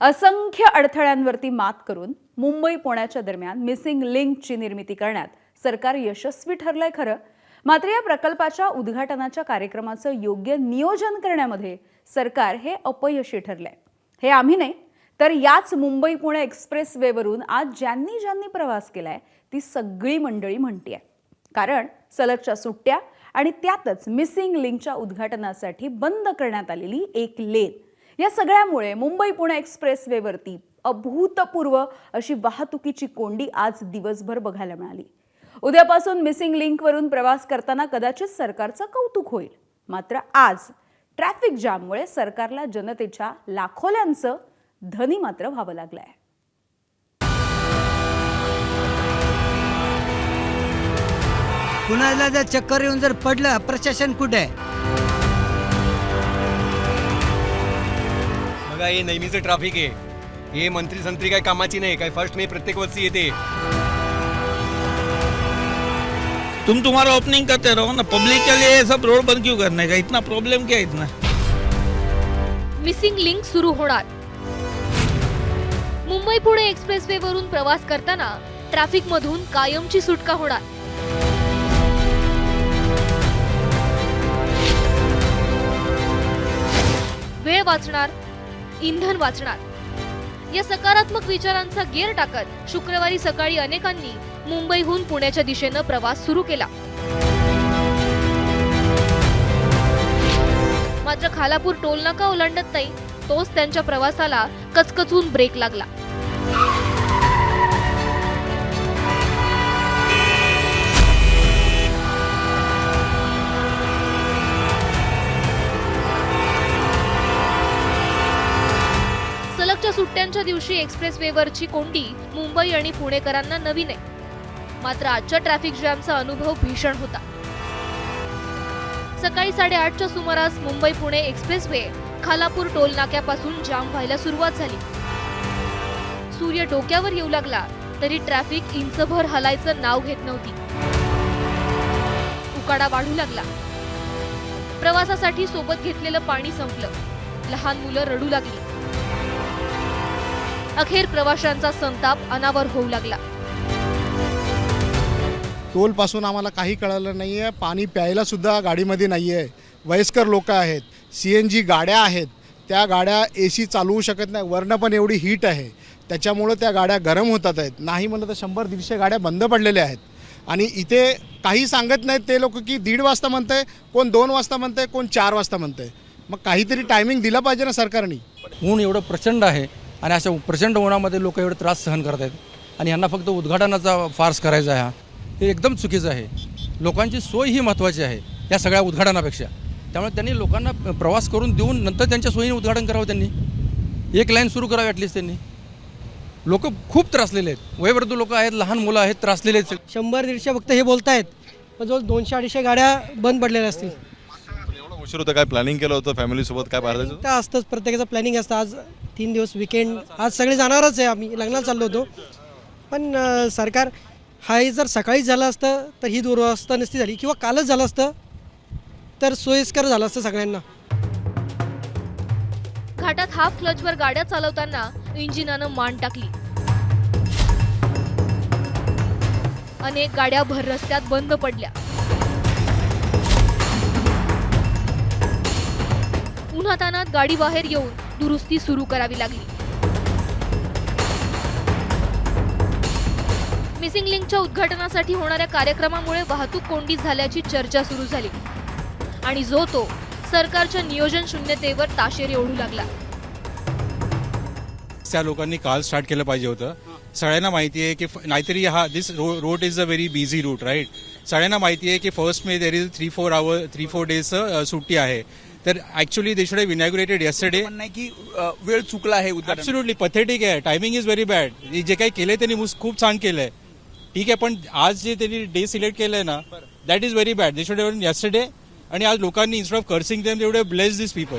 असंख्य अडथळ्यांवरती मात करून मुंबई पुण्याच्या दरम्यान मिसिंग लिंकची निर्मिती करण्यात सरकार यशस्वी ठरलंय खरं, मात्र या प्रकल्पाच्या उद्घाटनाच्या कार्यक्रमाचं योग्य नियोजन करण्यामध्ये सरकार हे अपयशी ठरलंय. हे आम्ही नाही तर याच मुंबई पुणे एक्सप्रेस वेवरून आज ज्यांनी प्रवास केलाय ती सगळी मंडळी म्हणतीये. कारण सलगच्या सुट्ट्या आणि त्यातच मिसिंग लिंकच्या उद्घाटनासाठी बंद करण्यात आलेली एक लेन, या सगळ्यामुळे मुंबई पुणे एक्सप्रेस वेवरती अभूतपूर्व अशी वाहतुकीची कोंडी आज दिवसभर बघायला मिळाली. उद्यापासून मिसिंग लिंकवरून प्रवास करताना कदाचित सरकारचं कौतुक होईल, मात्र आज ट्रॅफिक जाममुळे सरकारला जनतेच्या लाखोल्यांचं धनी मात्र व्हावं लागलंय. कुणाला जर चक्कर येऊन जर पडलं, प्रशासन कुठे आहे? बघा, हे नेहमीचं ट्रॅफिक आहे. हे मंत्री संत्री काय कामाची नाही. काय फर्स्ट मे प्रत्येक वर्षी येते. तुम्हारा ओपनिंग करते रहो ना, पब्लिक के लिए सब रोड बंद क्यों करने का? इतना प्रॉब्लम क्या है इतना? मिसिंग लिंक सुरू होणार. मुंबई पुणे एक्सप्रेसवे वरून प्रवास करताना ट्रॅफिक मधून कायमची सुटका होणार. वेळ वाचणार, इंधन वाचणार. या सकारात्मक विचारांचा गेर टाकत शुक्रवारी सकाळी अनेकांनी मुंबईहून पुण्याच्या दिशेनं प्रवास सुरू केला. मात्र खालापूर टोल नाका ओलांडत नाही तोच त्यांच्या प्रवासाला कचकचून ब्रेक लागला. सलगच्या सुट्ट्यांच्या दिवशी एक्सप्रेस वेवरची कोंडी मुंबई आणि पुणेकरांना नवीन आहे. मात्र आजच्या ट्रॅफिक जॅमचा अनुभव भीषण होता. सकाळी 8:30च्या सुमारास मुंबई पुणे एक्सप्रेसवे खालापूर टोल नाक्यापासून जाम व्हायला सुरुवात झाली. सूर्य डोक्यावर येऊ लागला तरी ट्रॅफिक इंचभर हलायचं नाव घेत नव्हती. उकाडा वाढू लागला. प्रवासासाठी सोबत घेतलेलं पाणी संपलं. लहान मुलं रडू लागली. अखेर प्रवाशांचा संताप अनावर होऊ लागला. टोल पासून आम्हाला काही कळलं नाहीये. पाणी प्यायला सुद्धा गाडीमध्ये नाहीये. वयस्कर लोक आहेत, CNG गाड्या आहेत, त्या गाड्या AC चालवू शकत नाही. वरनं पण एवढी हीट आहे, त्याच्यामुळं त्या गाड्या गरम होतात आहेत. नाही म्हणलं तर 100-150 गाड्या बंद पडलेल्या आहेत. आणि इथे काही सांगत नाहीत ते लोक की 1:30 वाजता म्हणतंय, कोण 2 वाजता म्हणतंय, कोण 4 वाजता म्हणतंय. मग काहीतरी टायमिंग दिला पाहिजे ना सरकारने. ऊन एवढं प्रचंड आहे आणि अशा प्रचंड उन्हामध्ये लोक एवढे त्रास सहन करत आहेत आणि यांना फक्त उद्घाटनाचा फार्स करायचा आहे. हे एकदम चुकीचं आहे. लोकांची सोय ही महत्त्वाची आहे या सगळ्या उद्घाटनापेक्षा. त्यामुळे त्यांनी लोकांना प्रवास करून देऊन नंतर त्यांच्या सोयीने उद्घाटन करावं. त्यांनी एक लाईन सुरू करावी ॲटलीस्ट. त्यांनी लोक खूप त्रासलेले आहेत. वयोवृद्ध लोक आहेत, लहान मुलं आहेत, त्रासलेले आहेत. 100-150 फक्त हे बोलत आहेत, पण जवळ 200-250 गाड्या बंद पडलेल्या असतील. एवढं उशीर होतं, काय प्लॅनिंग केलं होतं फॅमिलीसोबत? काय पाहिजे तर असतंच, प्रत्येकाचं प्लॅनिंग असतं. आज 3 दिवस विकेंड, आज सगळे जाणारच आहे. आम्ही लग्नाला चाललो होतो. पण सरकार हाही जर सकाळीच झालं असतं तर ही दुरवस्था नसती झाली, किंवा कालच झालं असतं तर सोयीस्कर झालं असतं सगळ्यांना. घाटात हाफ क्लचवर गाड्या चालवताना इंजिनानं मान टाकली. अनेक गाड्या भर रस्त्यात बंद पडल्या. उन्हातानात गाडी बाहेर येऊन दुरुस्ती सुरू करावी लागली. मिसिंग लिंकच्या उद्घाटनासाठी होणाऱ्या कार्यक्रमामुळे वाहतूक कोंडी झाल्याची चर्चा सुरू झाली आणि जो तो सरकारच्या नियोजन शून्यतेवर ताशेरे ओढू लागला. त्या लोकांनी काल स्टार्ट केलं पाहिजे होतं. सगळ्यांना माहिती आहे की नाहीतरी this road is a very busy route, right. सगळ्यांना माहिती आहे की first May there is 3-4 days सुट्टी आहे. तर actually they should have inaugurated yesterday. नाही की वेळ चुकला आहे. ॲब्सोल्युटली पथेटिक आहे. Timing is very bad. जे काही केलंय त्यांनी खूप छान केलंय, ठीक आहे, पण आज जे त्यांनी डे सिलेक्ट केलंय ना, that is very bad. They should have yesterday. आणि आज लोकांनी instead of cursing them, they would have blessed this people.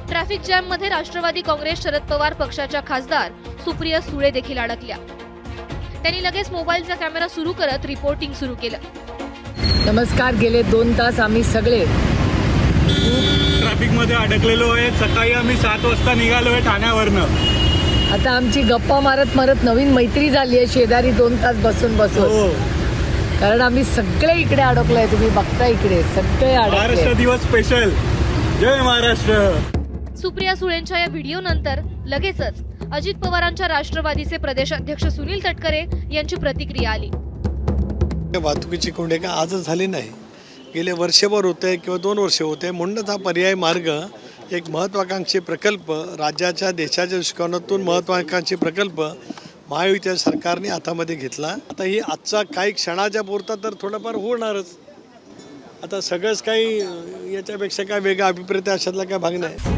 Traffic jam मध्ये राष्ट्रवादी काँग्रेस शरद पवार पक्षाच्या खासदार सुप्रिया सुळे देखील अडकल्या. त्यांनी लगेच मोबाईलचा कॅमेरा सुरू करत रिपोर्टिंग सुरू केलं. नमस्कार. गेले 2 तास आम्ही सगळे खूप ट्रॅफिकमध्ये अडकलेलो आहे. सकाळी आम्ही 7 वाजता निघालो आहे ठाण्यावरनं. आता आमची गप्पा मारत मारत नवीन मैत्री झाली आहे शेजारी 2 तास बसून बसून. कारण आम्ही सगळे इकडे अडकलोय. तुम्ही बघता इकडे सगळे महाराष्ट्र अडकले. दिवस स्पेशल. जय महाराष्ट्र. सुप्रिया सुळेंच्या या व्हिडिओनंतर लगेचच अजित पवारांच्या राष्ट्रवादीचे प्रदेशाध्यक्ष सुनील तटकरे यांची प्रतिक्रिया आली. वाहतुकीची कोंडी काय आजच झाली नाही, गेले वर्षभर होते किंवा 2 वर्ष होते. म्हणूनच हा पर्यायी मार्ग एक महत्त्वाकांक्षी प्रकल्प, राज्याच्या देशाच्या दृष्टिकोनातून महत्त्वाकांक्षी प्रकल्प महायुतीच्या सरकारने हातामध्ये घेतला. आता ही आजचा काही क्षणाच्या पुरता तर थोडंफार होणारच. आता सगळंच काही याच्यापेक्षा काय वेगळा अभिप्रेत अशातला काय भाग नाही.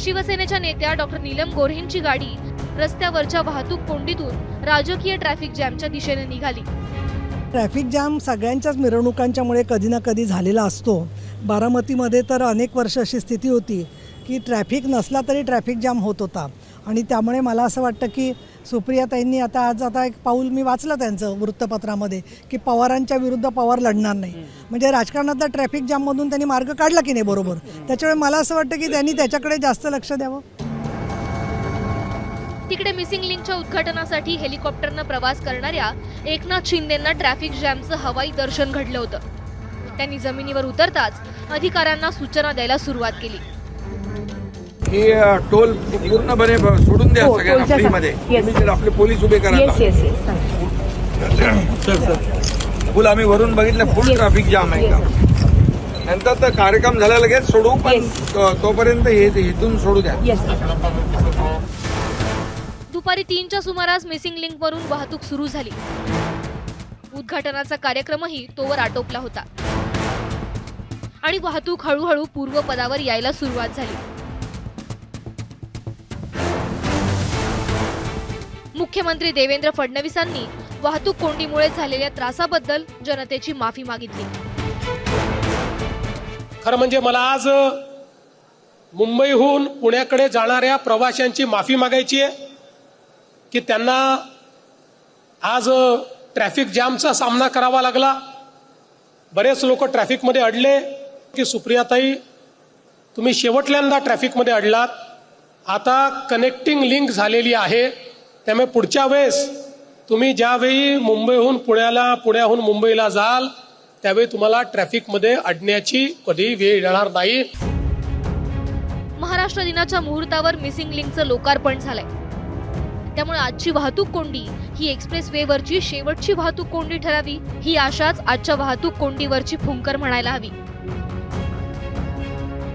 शिवसेनेच्या नेत्या डॉक्टर नीलम गोऱ्हेंची गाडी रस्त्यावरच्या वाहतूक कोंडीतून राजकीय ट्रॅफिक जॅमच्या दिशेने निघाली. ट्रॅफिक जाम सगळ्यांच्याच मिरवणुकांच्यामुळे कधी ना कधी झालेला असतो. बारामतीमध्ये तर अनेक वर्ष अशी स्थिती होती की ट्रॅफिक नसला तरी ट्रॅफिक जाम होत होता. आणि त्यामुळे मला असं वाटतं की सुप्रियाताईंनी आता एक पाऊल मी वाचलं त्यांचं वृत्तपत्रामध्ये की पवारांच्या विरुद्ध पवार लढणार नाही. म्हणजे राजकारणातला ट्रॅफिक जाममधून त्यांनी मार्ग काढला की नाही बरोबर. त्याच्यामुळे मला असं वाटतं की त्यांनी त्याच्याकडे जास्त लक्ष द्यावं. तिकडे मिसिंग लिंकच्या उद्घाटनासाठी हेलिकॉप्टरनं प्रवास करणाऱ्या एकनाथ शिंदेंना ट्रॅफिक जॅमचं हवाई दर्शन घडलं होतं. त्यांनी जमिनीवर उतरताच अधिकाऱ्यांना सूचना द्यायला सुरुवात केली. की टोल पूर्णपणे सोडून द्या सगळ्यांना फ्रीमध्ये. आपले पोलीस उभे करायला. फुल आम्ही वरून बघितलं, फुल ट्रॅफिक जाम आहे. नंतर तर कार्यक्रम झाला लगेच सोडू, पण तोपर्यंत हे इथून सोडू द्या. दुपारी 3च्या सुमारास मिसिंग लिंकवरून वाहतूक सुरू झाली. उद्घाटनाचा कार्यक्रमही तोवर आटोपला होता आणि वाहतूक हळूहळू पूर्वपदावर यायला सुरुवात झाली. मुख्यमंत्री देवेंद्र फडणवीसांनी वाहतूक कोंडीमुळे झालेल्या त्रासाबद्दल जनतेची माफी मागितली. खरं म्हणजे मला आज मुंबईहून पुण्याकडे जाणाऱ्या प्रवाशांची माफी मागायची आहे की त्यांना आज ट्रॅफिक जॅमचा सामना करावा लागला. बरेच लोक ट्रॅफिकमध्ये अडले. की सुप्रियाताई, तुम्ही शेवटल्यांदा ट्रॅफिकमध्ये अडलात. आता कनेक्टिंग लिंक झालेली आहे. त्यामुळे पुढच्या वेळेस तुम्ही ज्यावेळी मुंबईहून पुण्याला, पुण्याहून मुंबईला जाल त्यावेळी तुम्हाला ट्रॅफिकमध्ये अडण्याची कधी वेळ येणार नाही. महाराष्ट्र दिनाच्या मुहूर्तावर मिसिंग लिंकचं लोकार्पण झालंय. त्यामुळे आजची वाहतूक कोंडी ही एक्सप्रेस वेवरची शेवटची वाहतूक कोंडी ठरावी, ही आशाच आजच्या वाहतूक कोंडीवरची फुंकर म्हणायला हवी.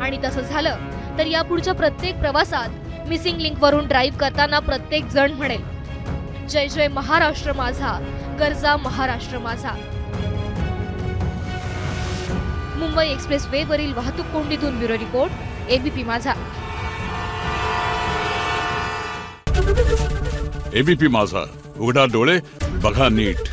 आणि तसं झालं तर यापुढच्या प्रत्येक प्रवासात मिसिंग लिंकवरून ड्राईव्ह करताना प्रत्येक जण म्हणेल, जय जय महाराष्ट्र माझा, गरजा महाराष्ट्र माझा. मुंबई एक्सप्रेस वेवरील वाहतूक कोंडीतून ब्युरो रिपोर्ट, एबीपी माझा. एबीपी माझा, उघडा डोळे बघा नीट.